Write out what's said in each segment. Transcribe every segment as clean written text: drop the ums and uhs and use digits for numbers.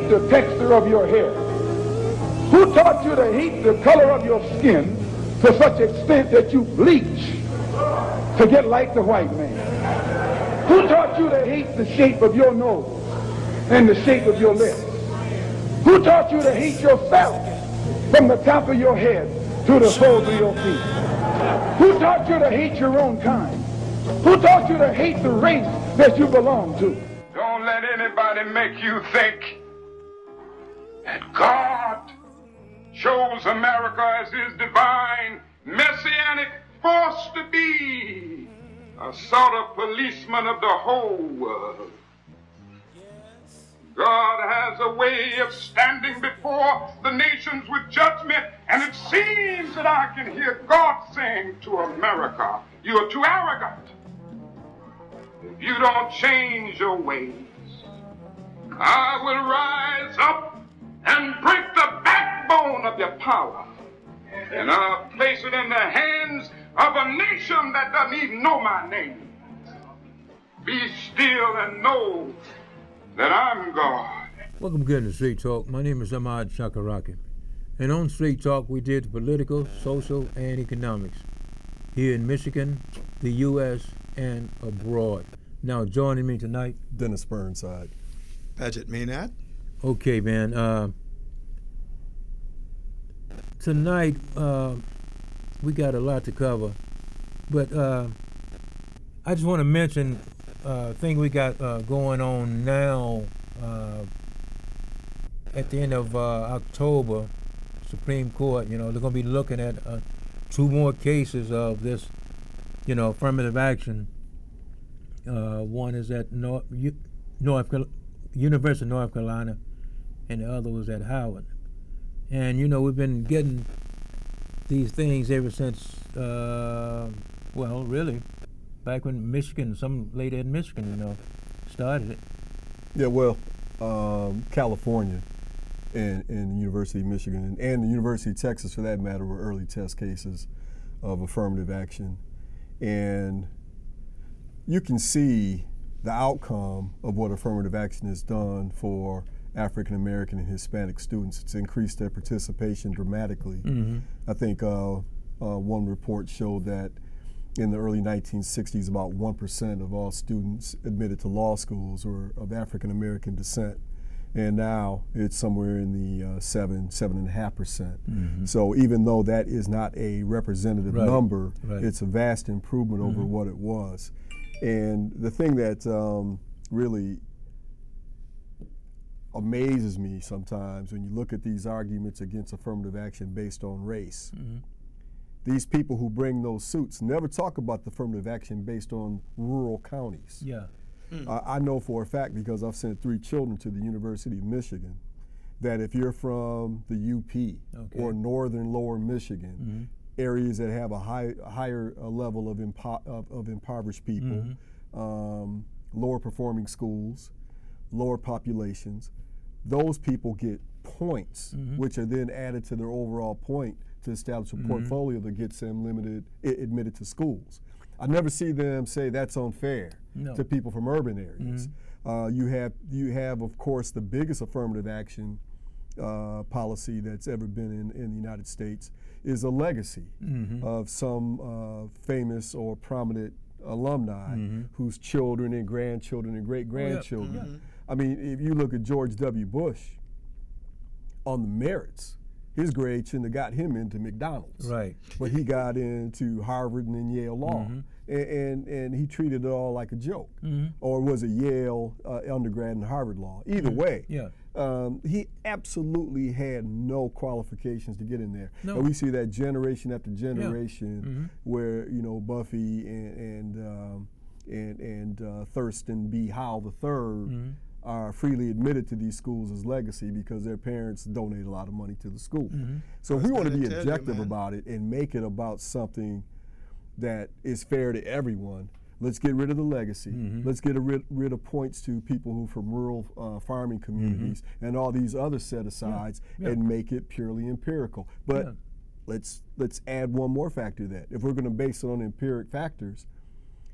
hate the texture of your hair? Who taught you to hate the color of your skin to such extent that you bleach to get like the white man? Who taught you to hate the shape of your nose and the shape of your lips? Who taught you to hate yourself from the top of your head to the soles of your feet? Who taught you to hate your own kind? Who taught you to hate the race that you belong to? Don't let anybody make you think that God chose America as his divine messianic force to be a sort of policeman of the whole world. God has a way of standing before the nations with judgment, and it seems that I can hear God saying to America, you are too arrogant. If you don't change your ways, I will rise up and break the backbone of your power, and I'll place it in the hands of a nation that doesn't even know my name. Be still and know that I'm God. Welcome again to Street Talk. My name is Ahmad Shakaraki. And on Street Talk, we did political, social, and economics here in Michigan, the U.S., and abroad. Now, joining me tonight, Dennis Burnside. Paget Maynard. Okay, man. Tonight, we got a lot to cover. But I just want to mention thing we got going on now at the end of October, Supreme Court, they're going to be looking at 2 more cases of this, affirmative action. One is at University of North Carolina, and the other was at Howard. And, we've been getting these things ever since, really, back when Michigan, some lady in Michigan, started it. Yeah, well, California and the University of Michigan and the University of Texas, for that matter, were early test cases of affirmative action. And you can see the outcome of what affirmative action has done for African American and Hispanic students. It's increased their participation dramatically. Mm-hmm. I think one report showed that in the early 1960s, about 1% of all students admitted to law schools were of African American descent. And now it's somewhere in the 7.5%. Mm-hmm. So even though that is not a representative number, it's a vast improvement over what it was. And the thing that really amazes me sometimes when you look at these arguments against affirmative action based on race, these people who bring those suits never talk about the affirmative action based on rural counties. Yeah. I know for a fact, because I've sent 3 children to the University of Michigan, that if you're from the UP or northern lower Michigan, areas that have a higher level of impoverished people, lower performing schools, lower populations, those people get points, which are then added to their overall point to establish a portfolio that gets them admitted to schools. I never see them say that's unfair to people from urban areas. You have, of course, the biggest affirmative action policy that's ever been in the United States is a legacy of some famous or prominent alumni whose children and grandchildren and great-grandchildren. I mean, if you look at George W. Bush, on the merits, his grade shouldn't have got him into McDonald's. Right. But he got into Harvard and then Yale Law. And he treated it all like a joke. Or was it Yale undergrad and Harvard Law? Either way. Yeah. He absolutely had no qualifications to get in there. No. And we see that generation after generation where, Buffy and Thurston B. Howell III are freely admitted to these schools as legacy because their parents donate a lot of money to the school. So if we want to be objective about it and make it about something that is fair to everyone, let's get rid of the legacy. Let's get rid of points to people who from rural farming communities and all these other set-asides and make it purely empirical. But let's add one more factor to that. If we're going to base it on empiric factors,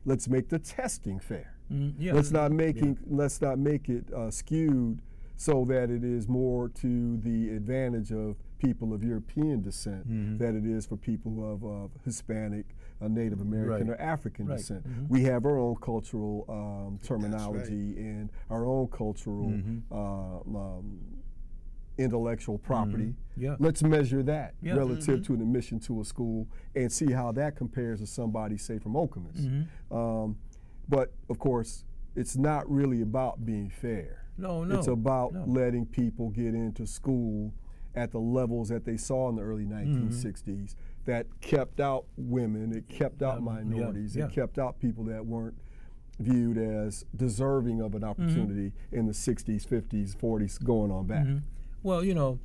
let's make the testing fair. Let's not make it skewed so that it is more to the advantage of people of European descent than it is for people of Hispanic, Native American, or African descent. We have our own cultural terminology and our own cultural intellectual property. Let's measure that relative to an admission to a school and see how that compares to somebody, say, from Okemos. But of course, it's not really about being fair. No. It's about letting people get into school at the levels that they saw in the early 1960s that kept out women, it kept out minorities, it kept out people that weren't viewed as deserving of an opportunity in the 60s, 50s, 40s, going on back. Well, you know,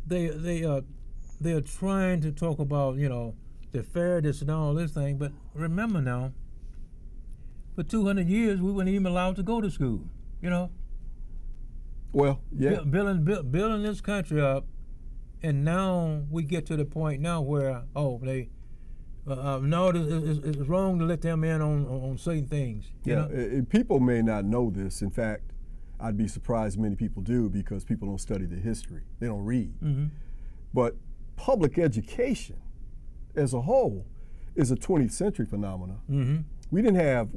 they're trying to talk about, you know, the fairness and all this thing, but remember now, for 200 years we weren't even allowed to go to school, you know. Well, yeah. Building this country up, and now we get to the point now where, no, it's wrong to let them in on certain things. You know? People may not know this. In fact, I'd be surprised many people do, because people don't study the history. They don't read. But public education as a whole is a 20th century phenomenon. We didn't have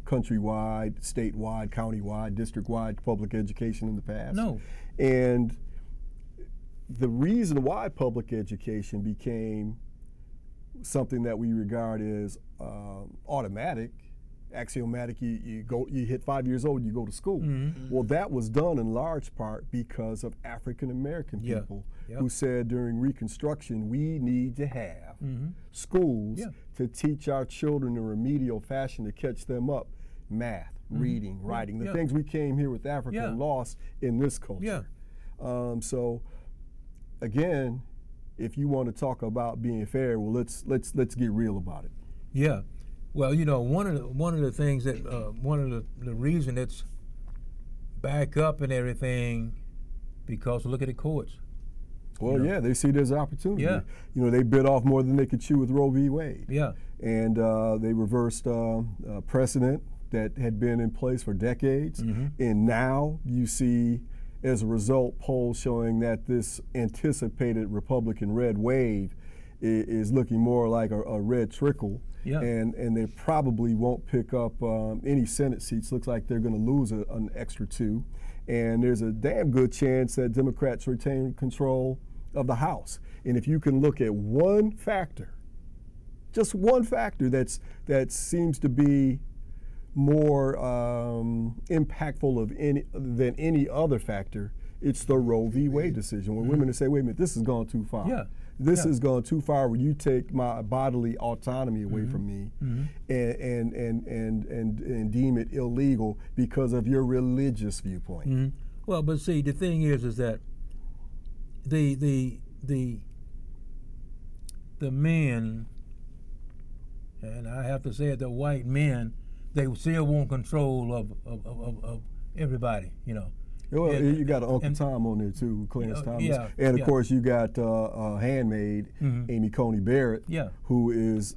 countrywide, statewide, countywide, district-wide public education in the past. No. And the reason why public education became something that we regard as automatic, axiomatic, you hit 5 years old, you go to school. Well, that was done in large part because of African American people who said during Reconstruction, we need to have schools to teach our children in a remedial fashion to catch them up, math, reading, writing, the things we came here with Africa and lost in this culture. So again, if you want to talk about being fair, well, let's get real about it. Yeah. Well, you know, one of the things that one of the reason it's back up and everything, because look at the courts. Well, you know? They see there's an opportunity. Yeah. You know, they bit off more than they could chew with Roe v. Wade. Yeah. And they reversed precedent that had been in place for decades. And now you see, as a result, polls showing that this anticipated Republican red wave is looking more like a red trickle. And they probably won't pick up any Senate seats. Looks like they're going to lose an extra 2. And there's a damn good chance that Democrats retain control of the House. And if you can look at one factor, just one factor that seems to be more impactful than any other factor, it's the Roe v. Wade decision. When women say, wait a minute, this has gone too far. This has gone too far where you take my bodily autonomy away from me and deem it illegal because of your religious viewpoint. Well, but see, the thing is that the men, and I have to say it, the white men, they still want control of everybody, you know. Well, you got Uncle Tom on there too, Clarence Thomas, and of course you got a handmaid, Amy Coney Barrett, who is,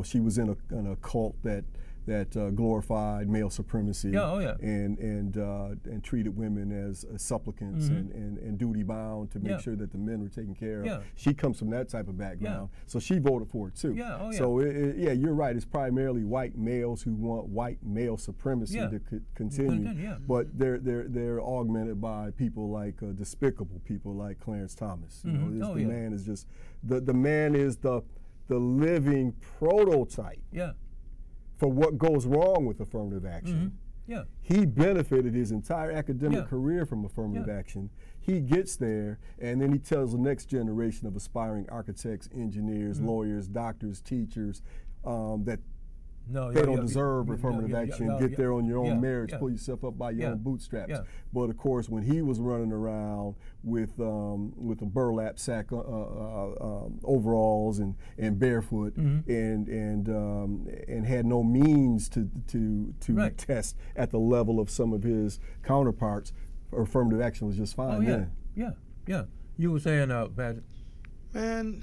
she was in a cult that glorified male supremacy, and treated women as supplicants and duty bound to make sure that the men were taken care of. She comes from that type of background, so she voted for it too. So you're right. It's primarily white males who want white male supremacy to continue, but they're augmented by people like despicable people like Clarence Thomas. You know, the man is just the man is the living prototype. For what goes wrong with affirmative action. He benefited his entire academic career from affirmative action. He gets there, and then he tells the next generation of aspiring architects, engineers, lawyers, doctors, teachers that they don't deserve affirmative action. Get there on your own merits. Pull yourself up by your own bootstraps. But of course, when he was running around with a burlap sack overalls and barefoot and had no means to test at the level of some of his counterparts, affirmative action was just fine. You were saying, Patrick? Man,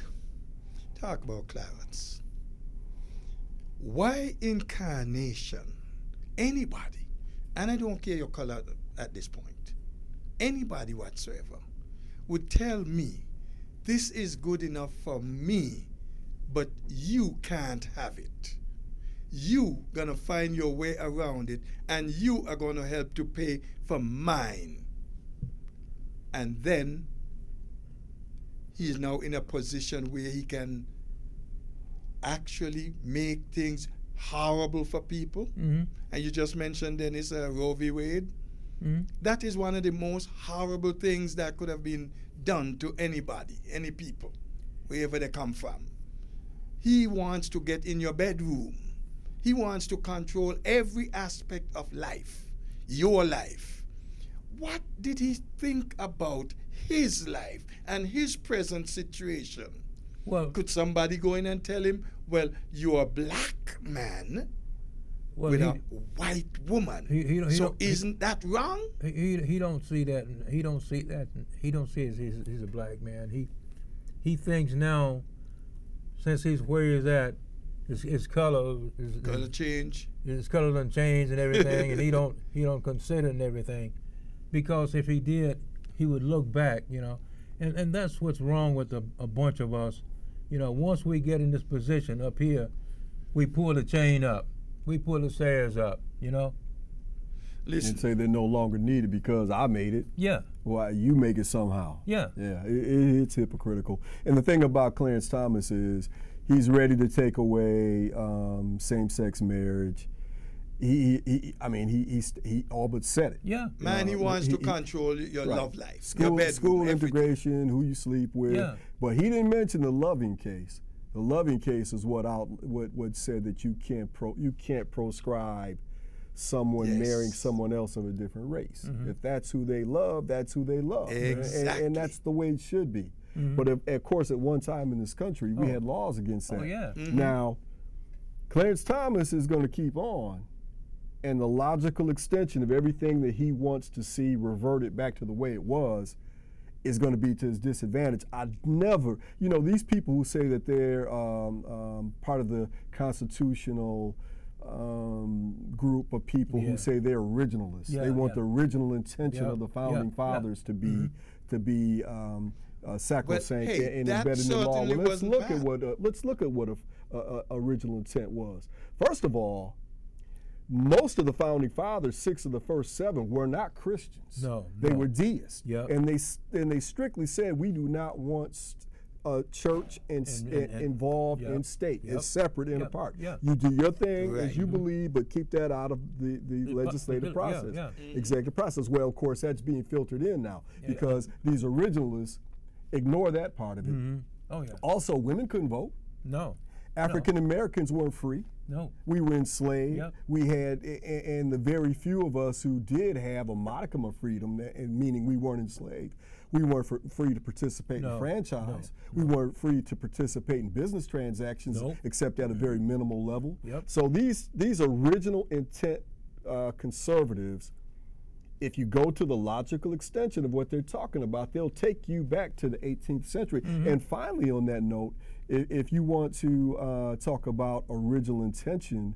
talk about Clarence. Why incarnation? Anybody, and I don't care your color at this point, anybody whatsoever, would tell me, this is good enough for me, but you can't have it. You gonna find your way around it, and you are gonna help to pay for mine. And then he is now in a position where he can actually make things horrible for people. Mm-hmm. And you just mentioned, Dennis, Roe v. Wade. Mm-hmm. That is one of the most horrible things that could have been done to anybody, any people, wherever they come from. He wants to get in your bedroom. He wants to control every aspect of life, your life. What did he think about his life and his present situation? Well, Could somebody go in and tell him, well, you're a black man with a white woman. Isn't that wrong? He don't see that. He don't see that. He don't see he's a black man. He thinks now, since he's where he's at, his color change. His color done changed and everything, and he don't consider and everything, because if he did, he would look back, and that's what's wrong with a bunch of us. Once we get in this position up here, we pull the chain up. We pull the stairs up, Listen. And say they're no longer needed because I made it. Yeah. Well, you make it somehow. Yeah. Yeah, it's hypocritical. And the thing about Clarence Thomas is he's ready to take away same-sex marriage. He all but said it. Yeah. Man, he wants to control your right. love life, school, your bedroom, school everything. integration, who you sleep with. Yeah. But he didn't mention the loving case. The loving case is what said that you can't proscribe someone marrying someone else of a different race. Mm-hmm. If that's who they love, that's who they love. Exactly. And that's the way it should be. Mm-hmm. But of course, at one time in this country, we had laws against that. Oh, yeah. Mm-hmm. Now, Clarence Thomas is going to keep on, and the logical extension of everything that he wants to see reverted back to the way it was is going to be to his disadvantage. These people who say that they're part of the constitutional group of people who say they're originalists. They want the original intention of the founding fathers to be sacrosanct and embedded in the law. Well, let's look at what original intent was. First of all, most of the founding fathers, 6 of the first 7, were not Christians. They were deists. Yep. And they strictly said, we do not want church involved in state. It's separate and apart. You do your thing as you believe, but keep that out of the legislative process, executive process. Well, of course, that's being filtered in now because these originalists ignore that part of it. Mm-hmm. Oh, yeah. Also, women couldn't vote. No. African Americans weren't free. No. We were enslaved. Yep. We had, and the very few of us who did have a modicum of freedom, and meaning we weren't enslaved, we weren't free to participate in franchise. We weren't free to participate in business transactions, except at a very minimal level. Yep. So these original intent conservatives, if you go to the logical extension of what they're talking about, they'll take you back to the 18th century. Mm-hmm. And finally, on that note, if you want to talk about original intention,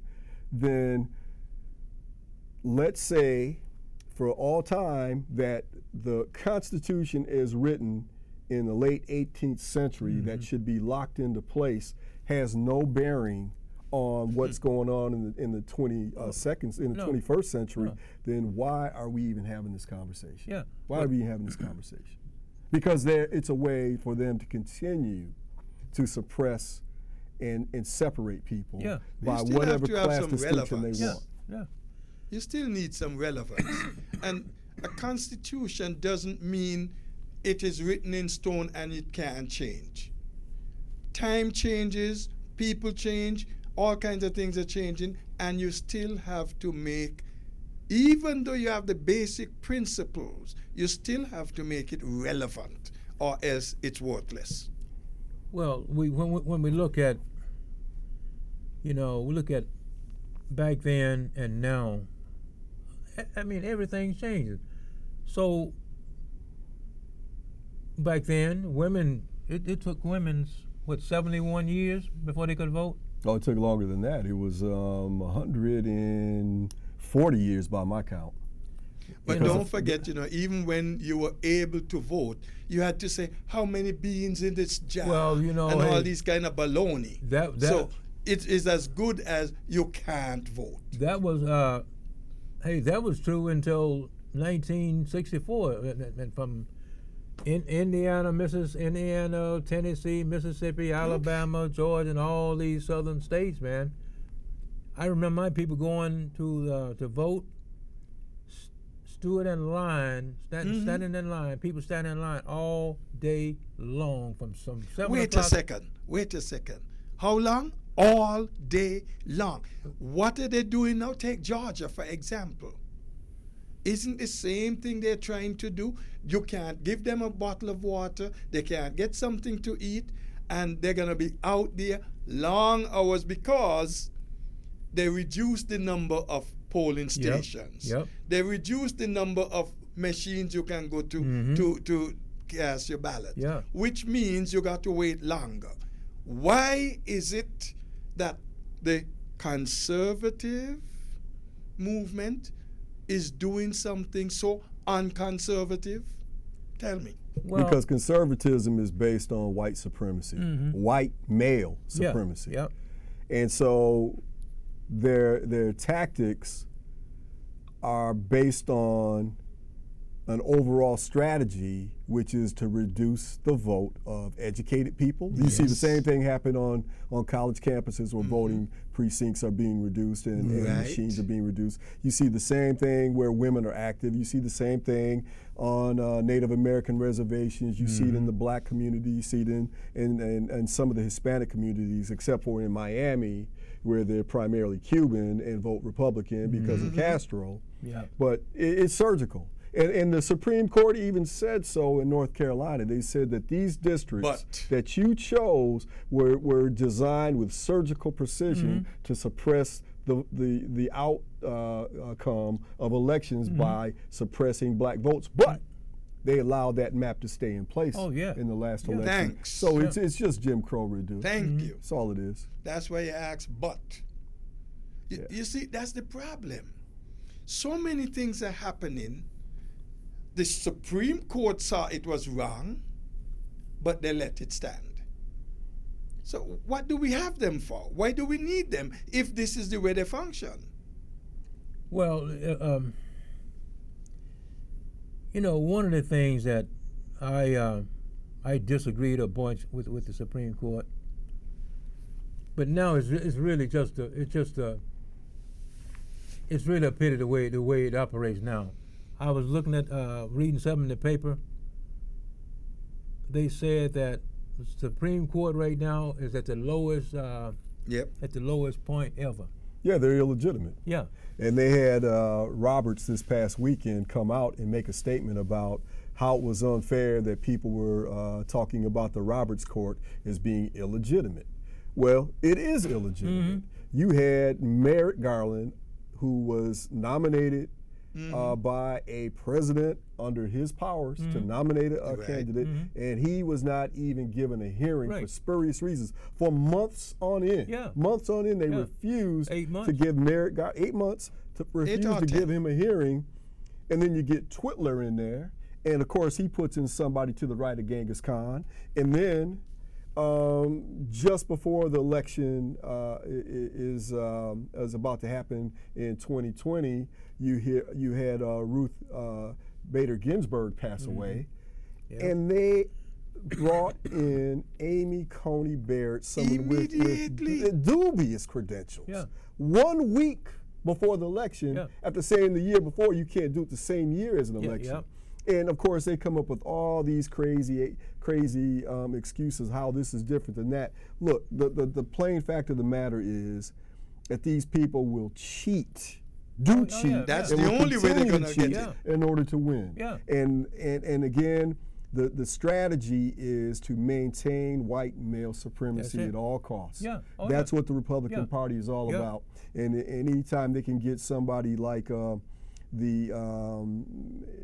then let's say for all time that the Constitution is written in the late 18th century that should be locked into place has no bearing on what's going on in the 21st century, then why are we even having this conversation? Yeah. Why are we having this conversation? Because it's a way for them to continue to suppress and separate people by whatever class distinction they want. Yeah. You still need some relevance. And a constitution doesn't mean it is written in stone and it can't change. Time changes, people change, all kinds of things are changing, and you still have to make, even though you have the basic principles, you still have to make it relevant, or else it's worthless. Well, when we look at, we look at back then and now, I mean, everything's changing. So back then, women, it took women's, 71 years before they could vote? Oh, it took longer than that. It was 140 years by my count. But Because don't forget, even when you were able to vote, you had to say how many beans in this jar, Well, and all these kind of baloney. So it is as good as you can't vote. That was that was true until 1964, and from Indiana, Tennessee, Mississippi, Alabama, Georgia, and all these southern states, man. I remember my people going to vote, stood in line, standing in line, people standing in line all day long from some 7 Wait o'clock. Wait a second. How long? All day long. What are they doing now? Take Georgia, for example. Isn't the same thing they're trying to do? You can't give them a bottle of water, they can't get something to eat, and they're going to be out there long hours because they reduced the number of polling stations. Yep. They reduced the number of machines you can go to cast your ballot, which means you got to wait longer. Why is it that the conservative movement is doing something so unconservative? Tell me. Well, because conservatism is based on white supremacy, white male supremacy. And so their tactics are based on an overall strategy, which is to reduce the vote of educated people. You see the same thing happen on college campuses where voting precincts are being reduced and machines are being reduced. You see the same thing where women are active. You see the same thing on Native American reservations. You see it in the black community. You see it in some of the Hispanic communities, except for in Miami, where they're primarily Cuban and vote Republican because of Castro. But it's surgical. And the Supreme Court even said so in North Carolina. They said that these districts that you chose were designed with surgical precision to suppress the outcome of elections by suppressing black votes. But they allowed that map to stay in place in the last election. Thanks. So it's just Jim Crow redo. Thank you. That's all it is. That's why you ask, but. You see, that's the problem. So many things are happening. The Supreme Court saw it was wrong, but they let it stand. So what do we have them for? Why do we need them if this is the way they function? Well, one of the things that I disagreed a bunch with the Supreme Court, but now it's really it's really a pity the way it operates now. I was looking at reading something in the paper. They said that the Supreme Court right now is at the lowest point ever. Yeah, they're illegitimate. Yeah. And they had Roberts this past weekend come out and make a statement about how it was unfair that people were talking about the Roberts Court as being illegitimate. Well, it is illegitimate. You had Merrick Garland, who was nominated by a president under his powers to nominate a candidate, and he was not even given a hearing for spurious reasons for months on end. Months on end, they refused to give Merrick 8 months to refuse to give him a hearing, and then you get Twitler in there, and of course he puts in somebody to the right of Genghis Khan, and then just before the election is about to happen in 2020, you had Ruth Bader Ginsburg pass away, and they brought in Amy Coney Barrett, someone with dubious credentials. 1 week before the election, after saying the year before you can't do it the same year as an election. And of course, they come up with all these crazy excuses how this is different than that. Look, the plain fact of the matter is that these people will cheat, cheat. That's the only way they're going to get it in order to win. And again, the strategy is to maintain white male supremacy at all costs. That's what the Republican Party is all about. And anytime they can get somebody like the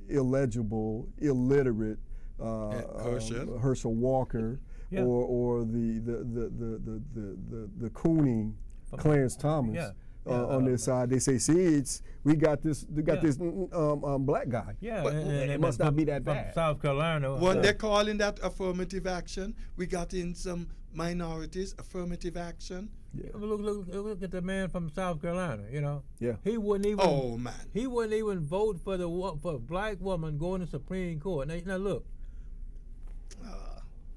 illegible, illiterate Herschel Walker, or the cooning Clarence Thomas, on their side. They say, see, we got this black guy. Yeah, but it must not be that from bad. South Carolina. When they're calling that affirmative action, we got in some minorities, affirmative action. Yeah. Look at the man from South Carolina. You know. Yeah. He wouldn't even. Oh man. He wouldn't even vote for a black woman going to Supreme Court. Now look.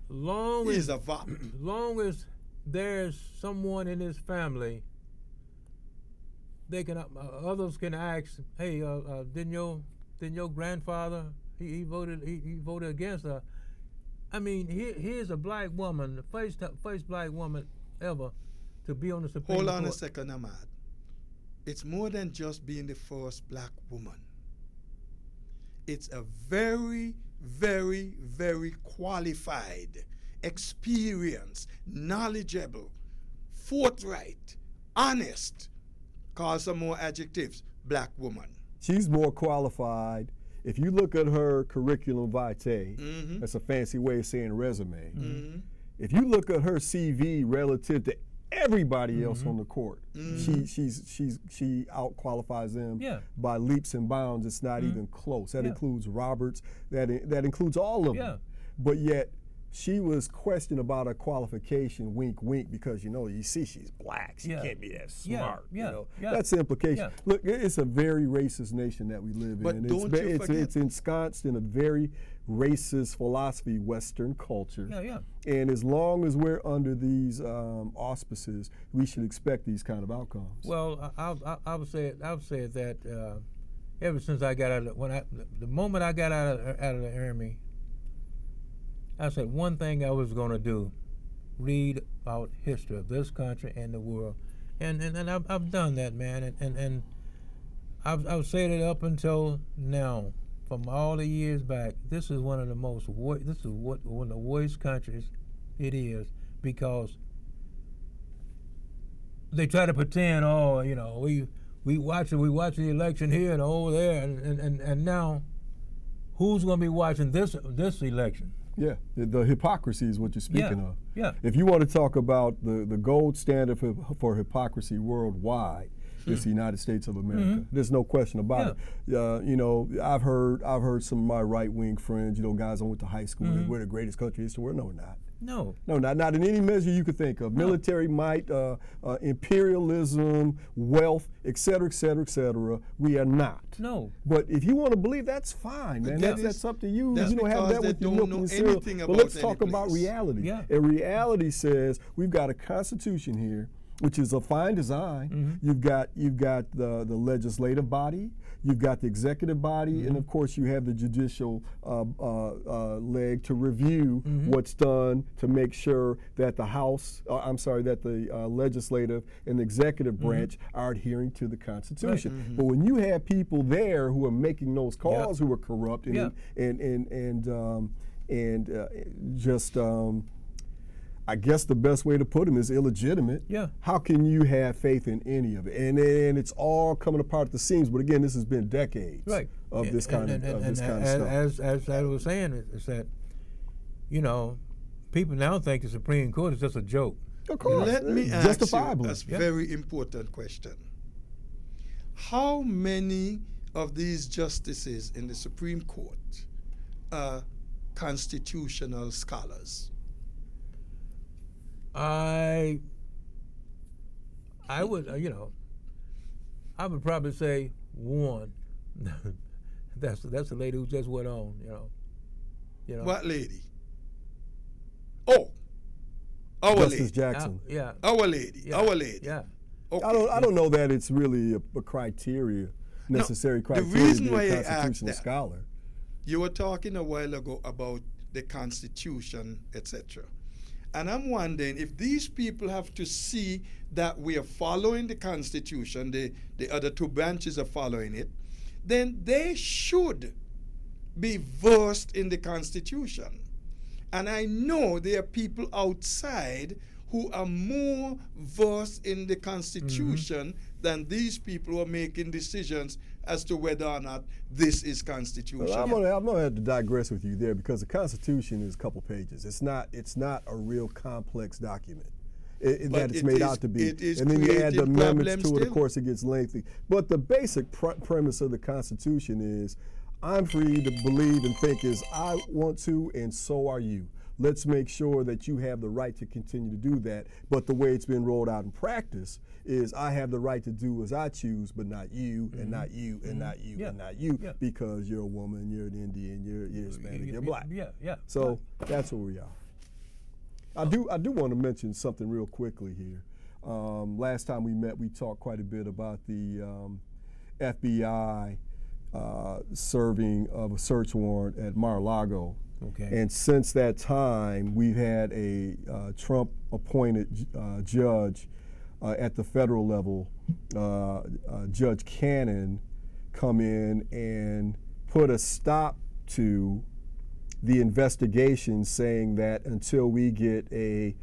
Long as there's someone in his family, they can others can ask, hey, didn't your grandfather he voted against her? I mean, here's a black woman, the first black woman ever to be on the Supreme Court. Hold on a second, Ahmad. It's more than just being the first black woman. It's a very, very, very qualified, experienced, knowledgeable, forthright, honest, call some more adjectives, black woman. She's more qualified. If you look at her curriculum vitae, that's a fancy way of saying resume. If you look at her CV relative to everybody else on the court, she out qualifies them by leaps and bounds. It's not even close. That includes Roberts. That includes all of them. But yet she was questioned about her qualification, wink, wink, because you see she's black. She can't be that smart. That's the implication. Look, it's a very racist nation that we live but in. Don't you forget, it's ensconced in a very racist philosophy, Western culture. And as long as we're under these auspices, we should expect these kind of outcomes. Well, I would say that ever since I got out of the moment I got out of the Army, I said one thing I was going to do: read about history of this country and the world, and I've done that, man, and I've said it up until now. From all the years back, this is one of the one of the worst countries it is, because they try to pretend, we watch the election here and over there, and now who's going to be watching this election? Yeah, the hypocrisy is what you're speaking of. Yeah. If you want to talk about the gold standard for hypocrisy worldwide, it's the United States of America. There's no question about it. I've heard some of my right-wing friends, guys I went to high school with, we're the greatest country in the world. No, we're not. No, not in any measure you could think of. Military might, imperialism, wealth, et cetera, et cetera, et cetera. We are not. No. But if you want to believe, that's fine, man. That's up to you. You don't have that with your milk and cereal. But let's talk about reality. Yeah. And reality says we've got a constitution here, which is a fine design. You've got the legislative body, you've got the executive body, and of course you have the judicial leg to review what's done to make sure that the legislative and the executive branch are adhering to the Constitution. But when you have people there who are making those calls, who are corrupt I guess the best way to put them is illegitimate. How can you have faith in any of it? And it's all coming apart at the seams. But again, this has been decades of this kind of stuff. As I was saying, is that people now think the Supreme Court is just a joke. Of course, let me ask you a Yeah. very important question. How many of these justices in the Supreme Court are constitutional scholars? I would, I would probably say one. That's the lady who just went on, What lady? Oh, our Justice lady. Jackson. Our lady. Yeah. Our lady. Yeah. Okay. I don't know that it's really a criteria, necessary criteria the reason to be why a I asked constitutional that, scholar. You were talking a while ago about the Constitution, etc. And I'm wondering if these people have to see that we are following the Constitution, the other two branches are following it, then they should be versed in the Constitution. And I know there are people outside who are more versed in the Constitution than these people who are making decisions as to whether or not this is constitutional. Well, I'm gonna have to digress with you there, because the Constitution is a couple pages. It's not a real complex document. that it's made out to be. It And then you add the creating amendments to it, problems of course, it gets lengthy. But the basic premise of the Constitution is I'm free to believe and think as I want to, and so are you. Let's make sure that you have the right to continue to do that. But the way it's been rolled out in practice is I have the right to do as I choose, but not you, and not you, and not you, and not you, because you're a woman, you're an Indian, you're Hispanic, you're black. So that's where we are. I do want to mention something real quickly here. Last time we met, we talked quite a bit about the FBI serving of a search warrant at Lago. Okay. And since that time, we've had a Trump-appointed judge at the federal level, Judge Cannon, come in and put a stop to the investigation, saying that until we get a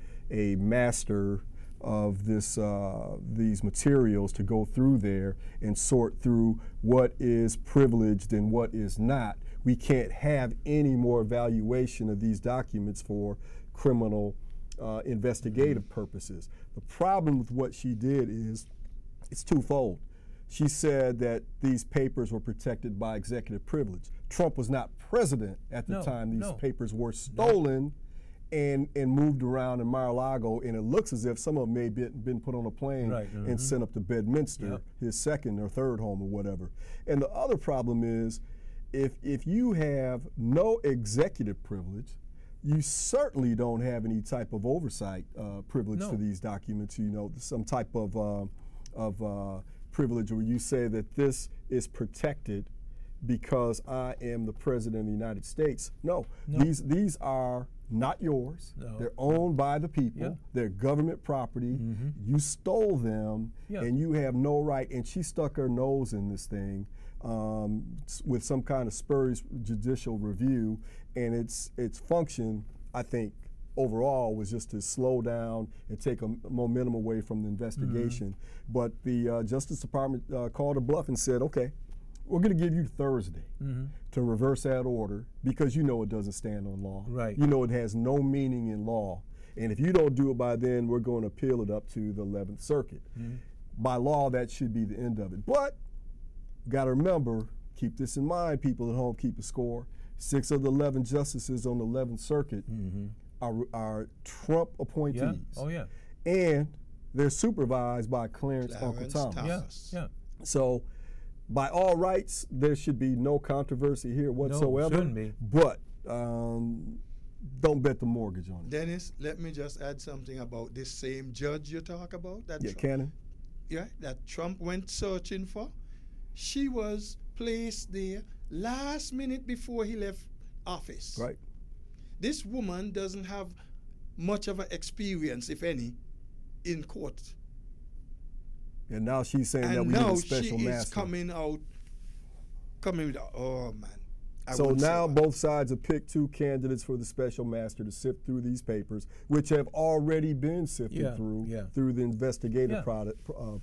master of these materials to go through there and sort through what is privileged and what is not, we can't have any more evaluation of these documents for criminal investigative purposes. The problem with what she did is it's twofold. She said that these papers were protected by executive privilege. Trump was not president at the time these papers were stolen and moved around in Mar-a-Lago, and it looks as if some of them may have been put on a plane and sent up to Bedminster, his second or third home or whatever. And the other problem is, if you have no executive privilege, you certainly don't have any type of oversight privilege to these documents. You know, some type of privilege where you say that this is protected because I am the president of the United States. No. These are not yours. They're owned by the people. They're government property. You stole them, and you have no right. And she stuck her nose in this thing with some kind of spurious judicial review, and its function, I think, overall was just to slow down and take a momentum away from the investigation. But the Justice Department called a bluff and said, okay, we're going to give you Thursday to reverse that order, because you know it doesn't stand on law. Right. You know it has no meaning in law. And if you don't do it by then, we're going to appeal it up to the 11th Circuit. By law, that should be the end of it. But got to remember, keep this in mind, people at home, keep a score. 6 of the 11 justices on the 11th Circuit are Trump appointees. And they're supervised by Clarence Uncle Thomas. So by all rights, there should be no controversy here whatsoever. Shouldn't be. But don't bet the mortgage on it. Dennis, let me just add something about this same judge you talk about. That Cannon. That Trump went searching for. She was placed there last minute before he left office. Right. This woman doesn't have much of an experience, if any, in court. And now she's saying that we need a special master. And now she is coming out, oh man. So now both sides have picked 2 candidates for the special master to sift through these papers, which have already been sifted through the investigative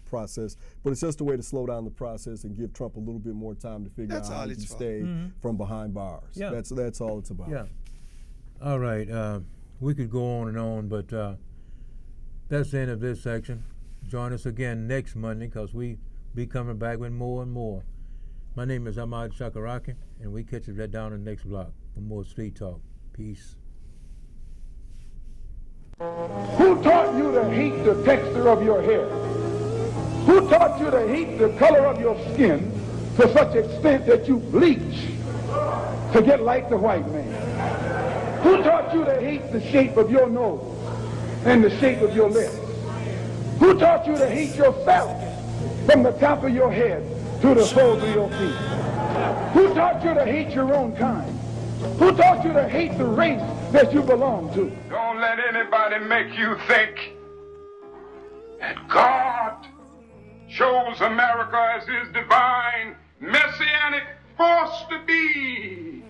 process. But it's just a way to slow down the process and give Trump a little bit more time to figure out how he can stay from behind bars. That's all it's about. All right. We could go on and on, but that's the end of this section. Join us again next Monday, because we be coming back with more and more. My name is Ahmad Shakaraki, and we catch you right down in the next block for more Street Talk. Peace. Who taught you to hate the texture of your hair? Who taught you to hate the color of your skin to such extent that you bleach to get like the white man? Who taught you to hate the shape of your nose and the shape of your lips? Who taught you to hate yourself from the top of your head to the soles of your feet? Who taught you to hate your own kind? Who taught you to hate the race that you belong to? Don't let anybody make you think that God chose America as his divine messianic force to be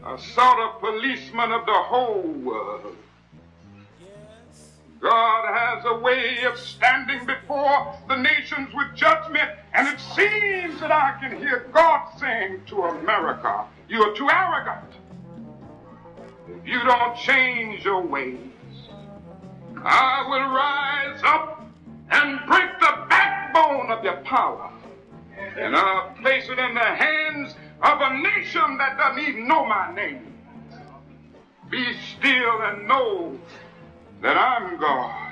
a sort of policeman of the whole world. God has a way of standing before the nations with judgment, and it seems that I can hear God saying to America, you are too arrogant. If you don't change your ways, I will rise up and break the backbone of your power. And I'll place it in the hands of a nation that doesn't even know my name. Be still and know that I'm God.